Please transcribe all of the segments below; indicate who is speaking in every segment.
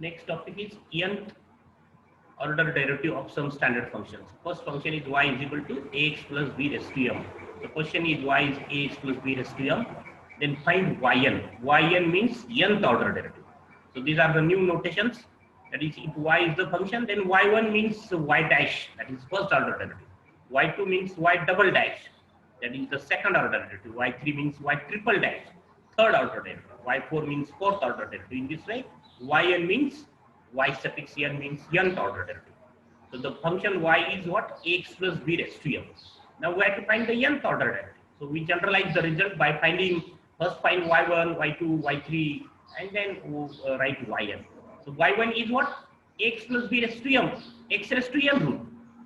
Speaker 1: next topic is nth order derivative of some standard functions. First function is y is equal to ax plus b raised to m. The question is y is ax plus b raised to m. Then find yn. Yn means nth order derivative. So these are the new notations. That is, if y is the function, then y1 means y dash, that is first order derivative. Y2 means y double dash, that is the second order derivative. Y3 means y triple dash, third order derivative. Y4 means fourth order derivative. In this way, yn means y suffix n means nth order derivative. So the function y is what? Ax plus b raised to m. Now we have to find the nth order derivative. So we generalize the result by finding, first find y1, y2, y3, and then write yn. So y1 is what? X plus b raised to m, x raised to m rule.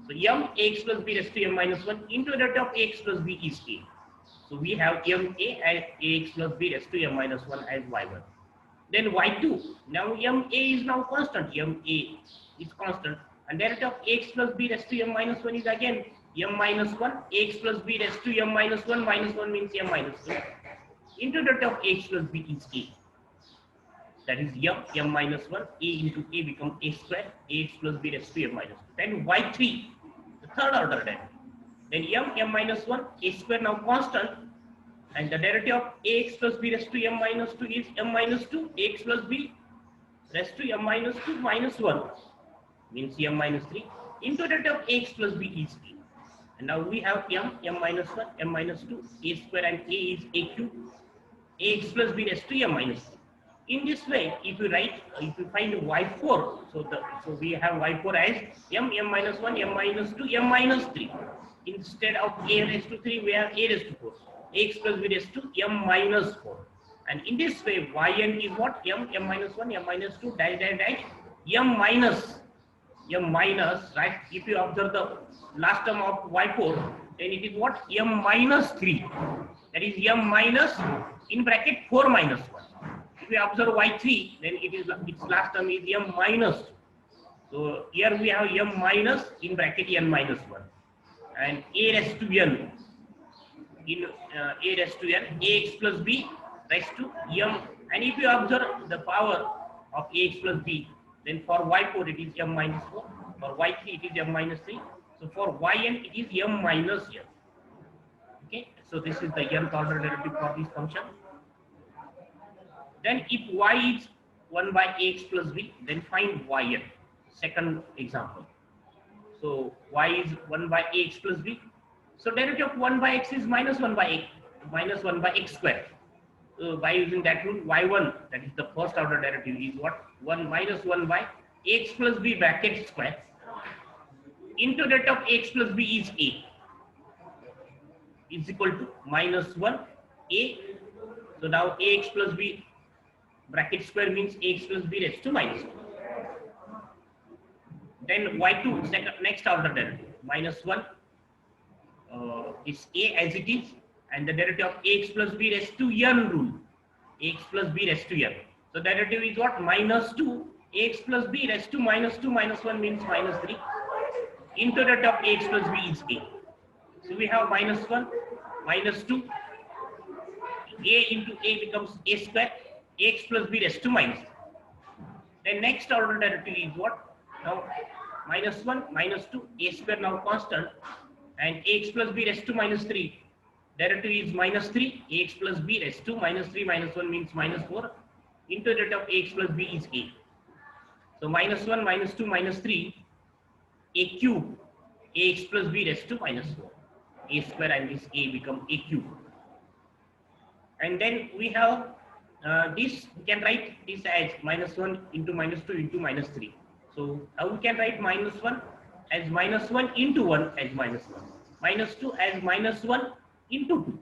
Speaker 1: So m x plus b raised to m minus 1 into the derivative of x plus b is a. So we have m a as ax plus b raised to m minus 1 as y1. Then y2, now m a is now constant, m a is constant, and derivative of x plus b raised to m minus 1 is again m minus 1, x plus b raised to m minus 1 means m minus 1 into the derivative of x plus b is a. That is m minus 1, a into a becomes a square, ax plus b raised to m minus 1. Then y3, the third order derivative. Then m minus 1, a square now constant, and the derivative of ax plus b raised to m minus 2 is m minus 2, x plus b raised to m minus 2 minus 1 means m minus 3 into the derivative of x plus b is a. And now we have m minus 1, m minus 2, a square, and a is a cube, ax plus b raised to m minus 3. In this way, if you find y4, so we have y4 as m minus 1, m minus 2, m minus 3. Instead of a raised to 3, we have a raised to 4. X plus b raised to m minus 4. And in this way, yn is what? m minus 1, m minus 2, dash, dash, dash, m minus, right? If you observe the last term of y4, then it is what? m minus 3. That is m minus, in bracket, 4 minus 1. If we observe y3, then its last term is m minus 2. So here we have m minus, in bracket, n minus 1. And a raised to n, a raised to n, ax plus b raised to m. And if you observe the power of ax plus b, then for y4 it is m minus 4, for y3 it is m minus 3. So for yn it is m minus n. Okay, so this is the nth order derivative for this function. Then if y is 1 by x plus b, then find yn. Second example. So y is 1 by x plus b. So derivative of 1 by x is minus 1 by x square. By using that rule, y1, that is the first order derivative, is what? 1 minus 1 by x plus b bracket square into derivative of x plus b is a, is equal to minus 1 a. So now ax plus b bracket square means x plus b raised to minus 2. Then y2, next order derivative, minus 1 is a as it is, and the derivative of x plus b raised to n rule, x plus b raised to n. So derivative is what? Minus 2, x plus b raised to minus 2 minus 1 means minus 3 into the derivative of x plus b is a. So we have minus 1, minus 2, a into a becomes a square, x plus b raised to minus 3. Then next order derivative is what? Now minus 1, minus 2, a square now constant, and x plus b raised to minus 3. Derivative is minus 3, x plus b raised to minus 3 minus 1 means minus 4 into the derivative of x plus b is a. So minus 1, minus 2, minus 3, a cube, ax plus b raised to minus 4. A square and this a become a cube. And then we have this, we can write this as minus 1 into minus 2 into minus 3. So how we can write minus 1 as minus 1 into 1 as minus 1. Minus 2 as minus 1 into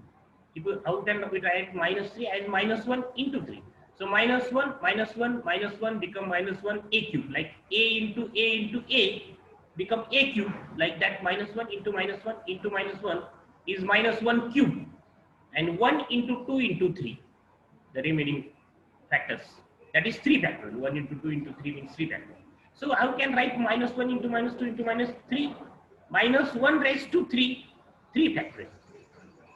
Speaker 1: 2. How can we write minus 3 as minus 1 into 3? So minus 1, minus 1, minus 1 become minus 1 a cube. Like a into a become a cube. Like that, minus 1 into minus 1 into minus 1 is minus 1 cube. And 1 into 2 into 3. The remaining factors. That is 3 factors. 1 into 2 into 3 means 3 factors. So how can write minus 1 into minus 2 into minus 3? Minus 1 raised to 3, 3 factors.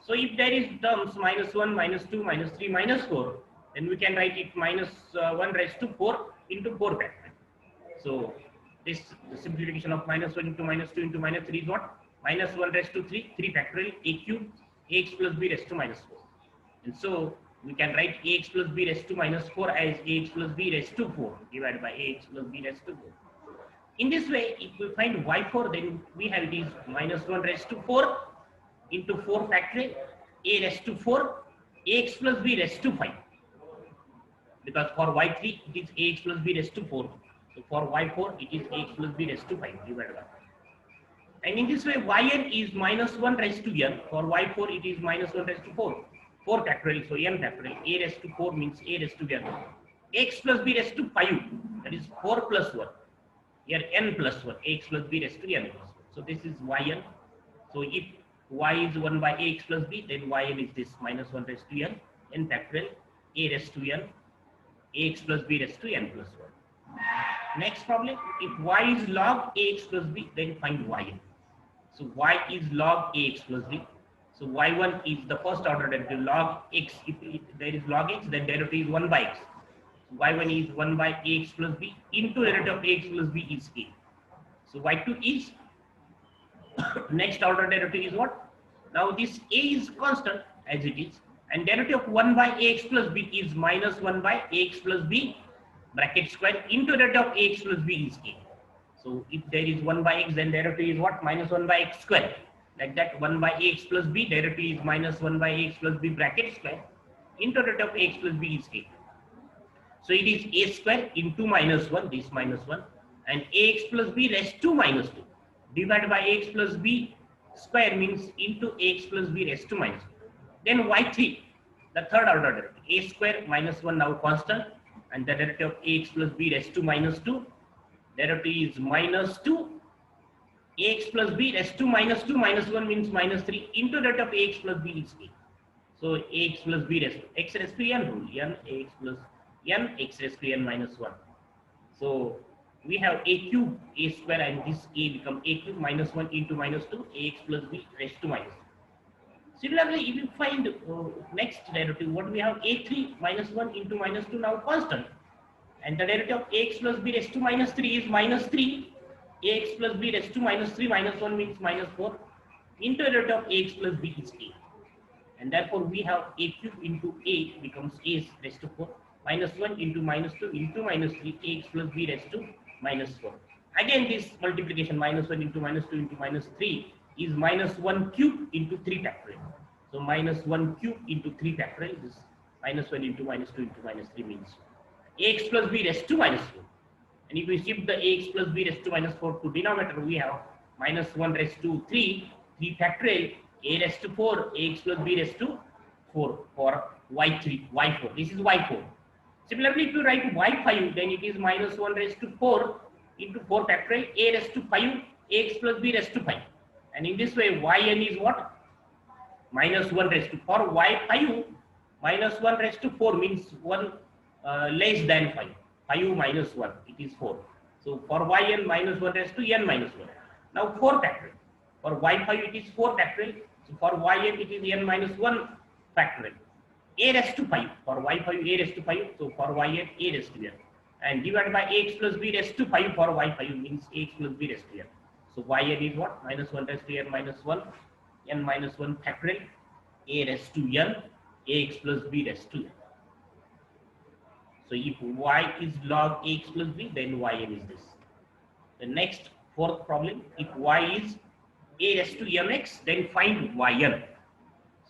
Speaker 1: So if there is terms minus 1, minus 2, minus 3, minus 4, then we can write it minus 1 raised to 4 into 4 factor. So this the simplification of -1 into -2 into -3 is what? -1 raised to 3, 3 factorial a cube ax plus b raised to -4. And so we can write ax plus b raised to -4 as ax plus b raised to 4 divided by ax plus b raised to 4. In this way, if we find y4, then we have it is -1 raised to 4 into 4 factorial a raised to 4 ax plus b raised to 5. Because for y3 it is ax plus b raised to 4. So for y4 it is ax plus b raised to 5 divided by 5. And in this way yn is -1 raised to n. For y4 it is -1 raised to 4. 4 factorial, so n factorial. A raised to 4 means a raised to n. X plus b raised to 5, that is 4 plus 1. Here n plus 1, x plus b raised to n plus 1. So this is yn. So if y is 1 by ax plus b, then yn is this -1 raised to n factorial, a raised to n, ax plus b raised to n plus 1. Next problem, if y is log ax plus b, then find yn. So y is log ax plus b. So y1 is the first order derivative log x. If there is log x, then derivative is 1 by x. So y1 is 1 by ax plus b into derivative of ax plus b is a. So y2 is next order derivative is what? Now this a is constant as it is, and derivative of 1 by ax plus b is -1 by ax plus b bracket square into derivative of ax plus b is a. So if there is 1 by x, then derivative is what? -1 by x square. Like that, 1 by ax plus b derivative is -1 by ax plus b bracket square into derivative of ax plus b is a. So it is a square into -1, this -1, and ax plus b raised to -2 divided by ax plus b square means into ax plus b raised to -2. Then y3, the third order derivative, a square -1 now constant, and the derivative of ax plus b raised to -2. Derivative is -2 ax plus b raised to -2 -1 means -3 into derivative of ax plus b is a. So ax plus b raised to x raised to n rule, n ax plus n x raised to n -1. So we have a cube a square, and this a become a cube -1 into -2 ax plus b raised to -2. Similarly, if you find next derivative, what we have a3 -1 into -2 now constant, and the derivative of ax plus b raised to -3 is -3 ax plus b raised to -3 -1 means -4 into derivative of ax plus b is a. And therefore we have a cube into a becomes a raised to 4 -1 into -2 into -3 ax plus b raised to -4. Again this multiplication -1 into -2 into -3 is -1 cube into 3 factorial. So -1 cube into 3 factorial, this -1 into -2 into -3 means ax plus b raised to -4. And if we shift the ax plus b raised to -4 to denominator, we have -1 raised to 3 factorial, a raised to 4 ax plus b raised to 4 for y3, y4. This is y4. Similarly, if you write y5, then it is -1 raised to 4 into 4 factorial, a raised to 5 ax plus b raised to 5. And in this way, yn is what? -1 raised to, for y5, -1 raised to 4 means 1 less than 5. 5 minus 1, it is 4. So for yn, -1 raised to n -1. Now 4 factorial. For y5, it is 4 factorial. So for yn, it is n -1 factorial. A raised to 5. For y5, a raised to 5. So for yn, a raised to n. And divided by ax plus b raised to 5 for y5 means ax plus b raised to n. So yn is what? -1 raised to n -1, n -1 factorial, a raised to n, ax plus b raised to n. So if y is log ax plus b, then yn is this. The next fourth problem, if y is a raised to mx, then find yn.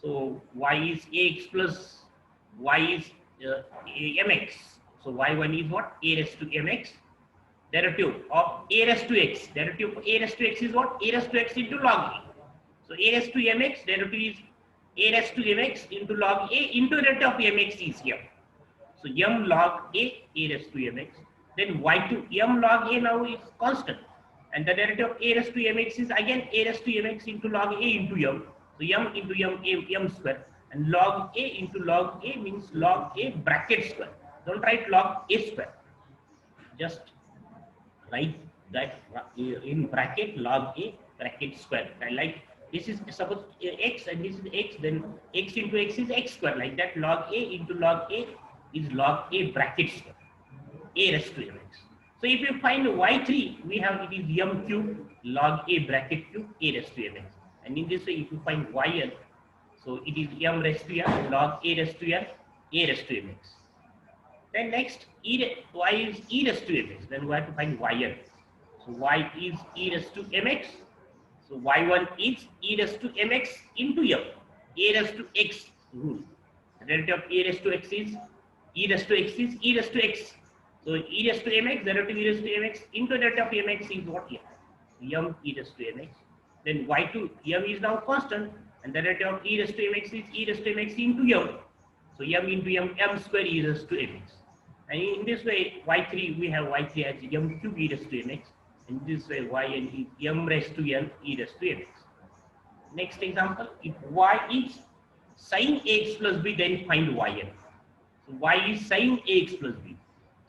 Speaker 1: So y is ax plus y is mx. So y1 is what? A raised to mx. Derivative of a raised to x. Derivative of a raised to x is what? A raised to x into log a. So a raised to mx, derivative is a raised to mx into log a into derivative of mx is here. So m log a raised to mx. Then y2, m log a now is constant. And the derivative of a raised to mx is again a raised to mx into log a into m. So m into m square. And log a into log a means log a bracket square. Don't write log a square. Just write that in bracket log a bracket square. I like this is suppose x and this is x, then x into x is x square. Like that, log a into log a is log a bracket square. A raised to mx. So if you find y3, we have it is m cube log a bracket cube a raised to mx. And in this way, if you find yn, so it is m raised to n log a raised to n a raised to mx. Then next, y is e raised to mx. Then we have to find yn. So y is e raised to mx. So y1 is e raised to mx into m, a raised to x rule. The derivative of a raised to x is e raised to x is e raised to x. So e raised to mx, derivative e raised to mx into derivative of mx is what? M e raised to mx. Then y2, m is now constant, and the derivative of e raised to mx is e raised to mx into m. So m into m square e raised to mx. And in this way, y3, we have y3 as m cube e raised to mx. In this way, yn is m raised to n e raised to mx. Next example, if y is sin ax plus b, then find yn. So y is sin ax plus b.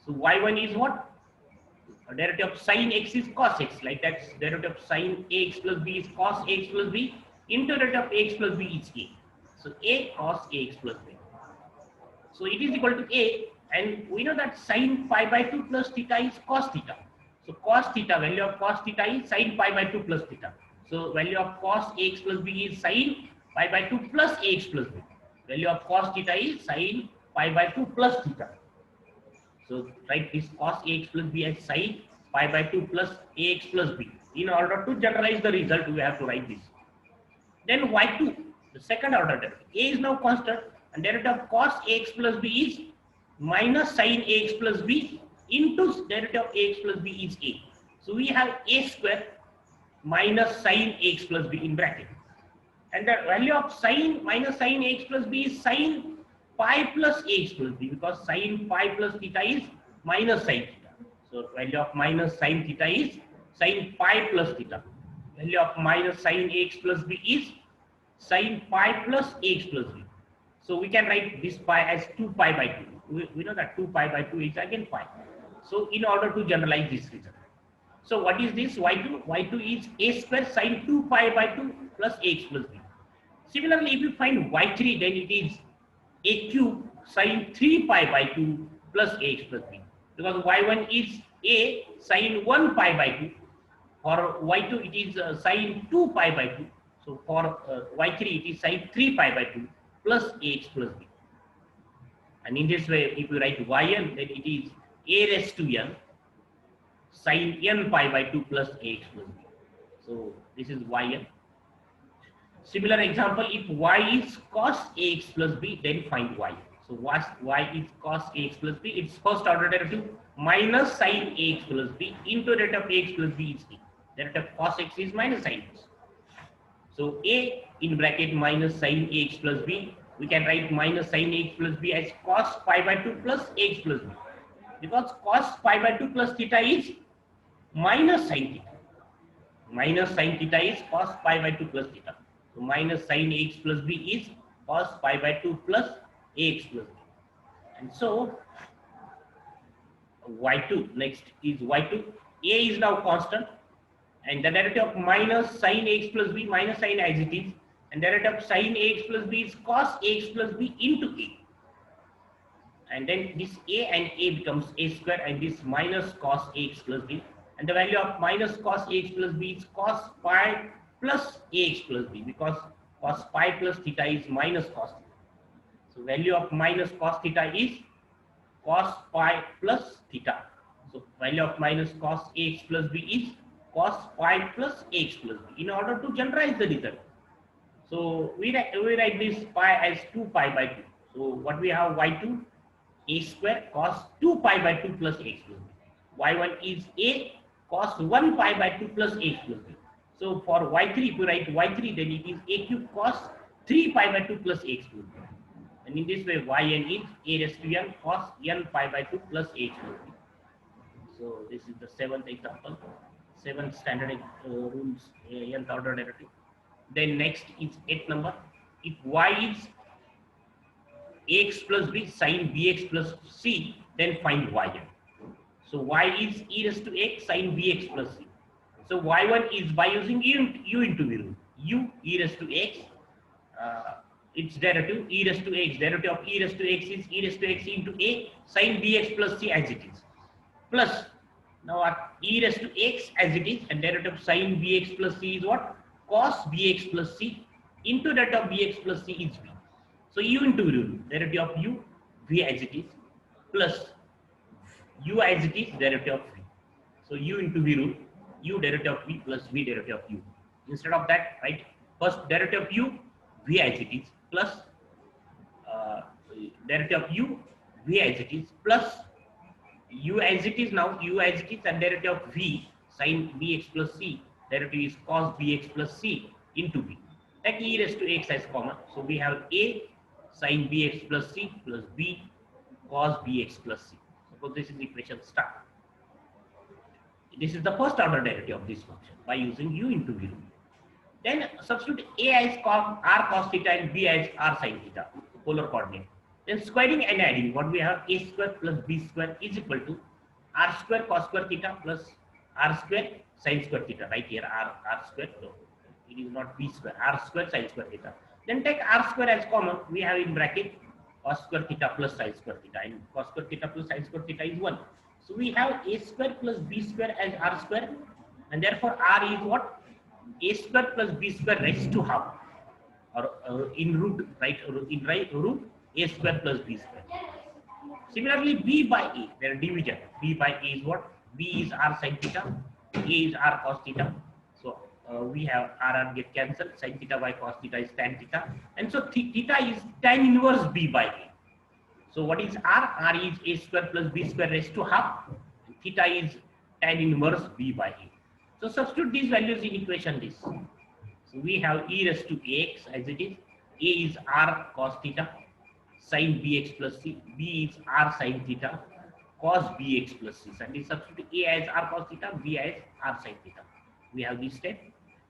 Speaker 1: So y1 is what? A derivative of sin x is cos x. Like that, derivative of sin ax plus b is cos ax plus b. Into derivative of ax plus b is a. So a cos ax plus b. So it is equal to a, and we know that sin pi by 2 plus theta is cos theta. So cos theta, value of cos theta is sin pi by 2 plus theta. So value of cos ax plus b is sin pi by 2 plus ax plus b. Value of cos theta is sin pi by 2 plus theta. So write this cos ax plus b as sin pi by 2 plus ax plus b. In order to generalize the result, we have to write this. Then y2, the second order derivative. A is now constant, and derivative of cos ax plus b is minus sin ax plus b into derivative of ax plus b is a. So we have a square minus sin ax plus b in bracket. And the value of sin minus sin ax plus b is sin pi plus ax plus b, because sin pi plus theta is minus sin theta. So value of minus sin theta is sin pi plus theta. Value of minus sin ax plus b is sin pi plus ax plus b. So we can write this pi as 2 pi by 2. We know that 2 pi by 2 is again pi. So in order to generalize this result. So what is this y2? y2 is a square sin 2 pi by 2 plus ax plus b. Similarly, if you find y3, then it is a cube sin 3 pi by 2 plus ax plus b. Because y1 is a sin 1 pi by 2. For y2, it is sin 2 pi by 2. So for y3, it is sin 3 pi by 2 plus ax plus b. And in this way, if you write yn, then it is a raised to n sin n pi by 2 plus ax plus b. So this is yn. Similar example, if y is cos ax plus b, then find y. So y is cos ax plus b, its first order derivative minus sin ax plus b into derivative of ax plus b is a. Derivative of cos x is minus sin x. So a in bracket minus sin ax plus b, we can write minus sin ax plus b as cos pi by 2 plus ax plus b. Because cos pi by 2 plus theta is minus sin theta. Minus sin theta is cos pi by 2 plus theta. So minus sin ax plus b is cos pi by 2 plus ax plus b. And so y2, next is y2. A is now constant, and the derivative of minus sin ax plus b, minus sin as it is, and derivative of sin ax plus b is cos ax plus b into a. And then this a and a becomes a square, and this minus cos ax plus b. And the value of minus cos ax plus b is cos pi plus ax plus b, because cos pi plus theta is minus cos theta. So value of minus cos theta is cos pi plus theta. So value of minus cos ax plus b is cos pi plus ax plus b, in order to generalize the result. So we write this pi as 2 pi by 2. So what we have, y2 a square cos 2 pi by 2 plus ax plus b. y1 is a cos 1 pi by 2 plus ax plus b. So for y3, if you write y3, then it is a cube cos 3 pi by 2 plus ax plus b. And in this way, yn is a raised to n cos n pi by 2 plus ax plus b. So this is the 7th example, 7th standard rules, nth order derivative. Then next is 8th number. If y is ax plus b sin bx plus c, then find yn. So y is e raised to x sin bx plus c. So y1 is by using u into v rule. U e raised to x, its derivative e raised to x. Derivative of e raised to x is e raised to x into a sin bx plus c as it is. Plus Now our e raised to x as it is, and derivative of sin bx plus c is what? Cos bx plus c into derivative of bx plus c is v. So u into v rule, derivative of u, v as it is, plus u as it is, derivative of v. So u into v rule, u derivative of v plus v derivative of u. Instead of that, right, first derivative of u, v as it is, plus uh, derivative of u, v as it is, plus u as it is. Now u as it is and derivative of v sin bx plus c, derivative is cos bx plus c into v. Take e raised to x as common, so we have a sin bx plus c plus b cos bx plus c. Suppose this is the equation start. This is the first order derivative of this function by using u into v rule. Then substitute a as r cos theta and b as r sin theta, polar coordinate. Then squaring and adding, what we have, a square plus b square is equal to r square cos square theta plus r square sin square theta. Right here, r square, no, it is not b square, r square sin square theta. Then take r square as common, we have in bracket cos square theta plus sin square theta, and cos square theta plus sin square theta is 1. So we have a square plus b square as r square, and therefore r is what? A square plus b square raised to half, or in root, right, in right root a square plus b square. Similarly, b by a, their division, b by a is what? B is r sin theta, a is r cos theta. So we have r get cancelled, sin theta by cos theta is tan theta, and so theta is tan inverse b by a. So what is r? R is a square plus b square raised to half, theta is tan inverse b by a. So substitute these values in equation this. So we have e raised to ax as it is, a is r cos theta, sin bx plus c, b is r sin theta, cos bx plus c. And we substitute a as r cos theta, b as r sin theta. We have this step.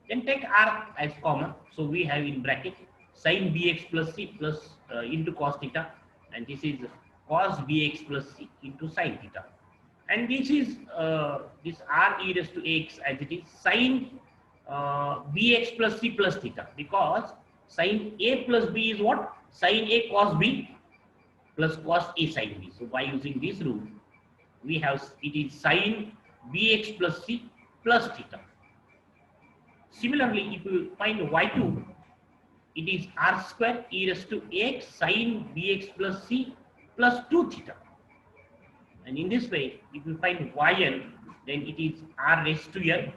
Speaker 1: Then take r as common. So we have in bracket sin bx plus c plus into cos theta, and this is cos bx plus c into sin theta. And this is this r e raised to x as it is, sin bx plus c plus theta, because sin a plus b is what? Sin a cos b plus cos a sin b. So by using this rule, we have it is sin bx plus c plus theta. Similarly, if you find y2, it is r square e raised to x sin bx plus c plus 2 theta. And in this way, if you find yn, then it is r raised to n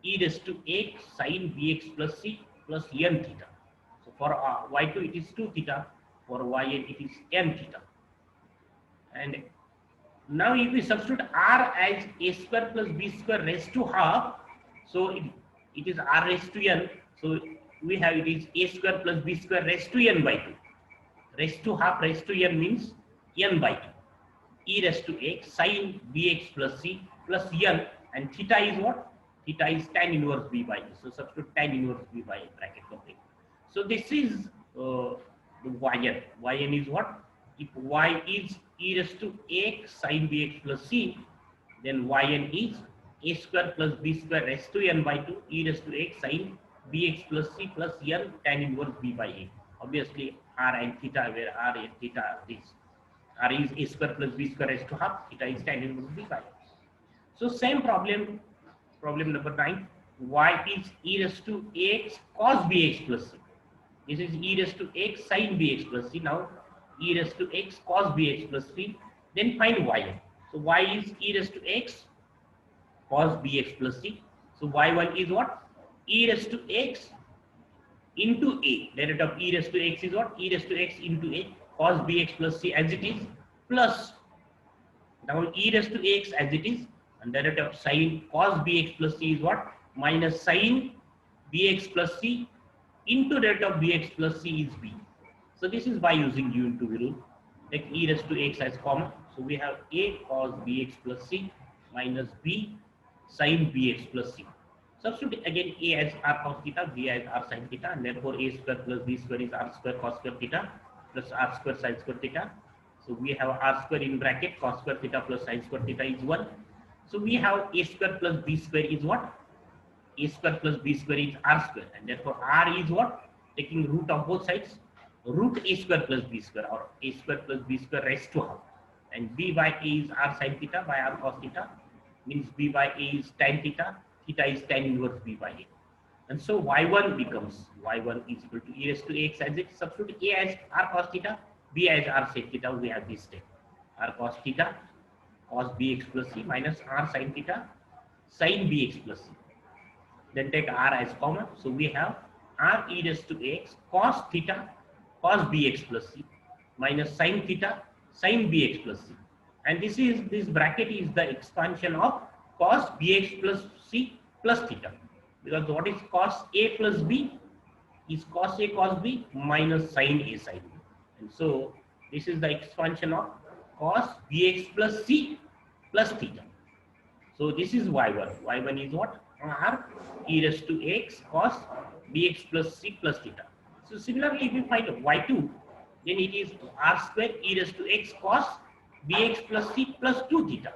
Speaker 1: e raised to x sin bx plus c plus n theta. So for y2 it is 2 theta, for yn it is n theta. And now if we substitute r as a square plus b square raised to half, so it is r raised to n. So we have it is a square plus b square raised to n by 2. Raised to half raised to n means n by 2. E raised to x sin bx plus c plus n, and theta is what? Theta is tan inverse b by e. So substitute tan inverse b by bracket complete. So this is the yn. Yn is what? If y is e raised to x sin bx plus c, then yn is a square plus b square raised to n by 2 e raised to x sin bx plus c plus n tan inverse b by a. Obviously r and theta, where r and theta this. R is a square plus b square raised to half, theta is tan inverse b by. So same problem, problem number 9. Y is e raised to x cos bx plus c. This is e raised to x sin bx plus c. Now e raised to x cos bx plus c. Then find y. So y is e raised to x cos bx plus c. So y1 is what? E raised to x into a. Derivative of e raised to x is what? E raised to x into a cos bx plus c as it is, plus now e raised to x as it is, and derivative of sin cos bx plus c is what? Minus sin bx plus c into derivative of bx plus c is b. So this is by using u into v rule. Take e raised to x as common. So we have a cos bx plus c minus b sin bx plus c. Substitute again a as r cos theta, b as r sin theta, and therefore a square plus b square is r square cos square theta plus r square sin square theta. So we have r square in bracket cos square theta plus sin square theta is 1. So we have a square plus b square is what? A square plus b square is r square, and therefore r is what? Taking root of both sides, root a square plus b square, or a square plus b square raised to half, and b by a is r sin theta by r cos theta. means b by a is tan theta, theta is tan inverse b by a. And so y1 becomes y1 is equal to e raised to ax as it. Substitute a as r cos theta, b as r sec theta. We have this step. R cos theta cos bx plus c minus r sin theta sin bx plus c. Then take r as common. So we have r e raised to ax cos theta cos bx plus c minus sin theta sin bx plus c. And this bracket is the expansion of cos bx plus c plus theta. Because what is cos a plus b is cos a cos b minus sin a sin b. And so this is the expansion of cos bx plus c plus theta. So this is y1. y1 is what? R e raised to x cos bx plus c plus theta. So similarly, if you find y2, then it is r square e raised to x cos bx plus c plus 2 theta.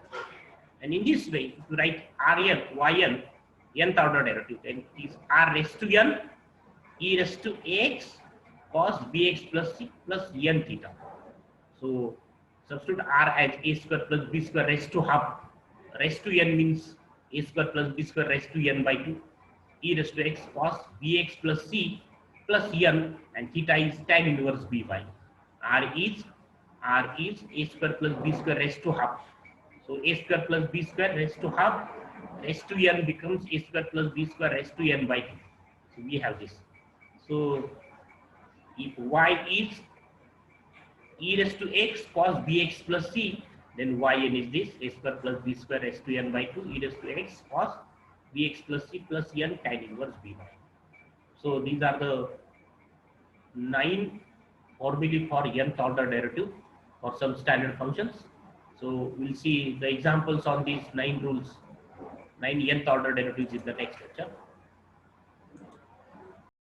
Speaker 1: And in this way, if you write rn, yn, nth order derivative, then it is r raised to n e raised to x cos bx plus c plus n theta. So substitute r as a square plus b square raised to half. Raised to n means a square plus b square raised to n by 2 e raised to x cos bx plus c plus n, and theta is tan inverse b by r is a square plus b square raised to half. So a square plus b square raised to half raised to n becomes a square plus b square raised to n by 2. So we have this. So if y is e raised to x cos bx plus c, then yn is this a square plus b square raised to n by 2 e raised to x cos bx plus c plus n tan inverse b by. So these are the 9 formulae for nth order derivative for some standard functions. So we'll see the examples on these 9 rules, 9 nth order derivatives in the next lecture.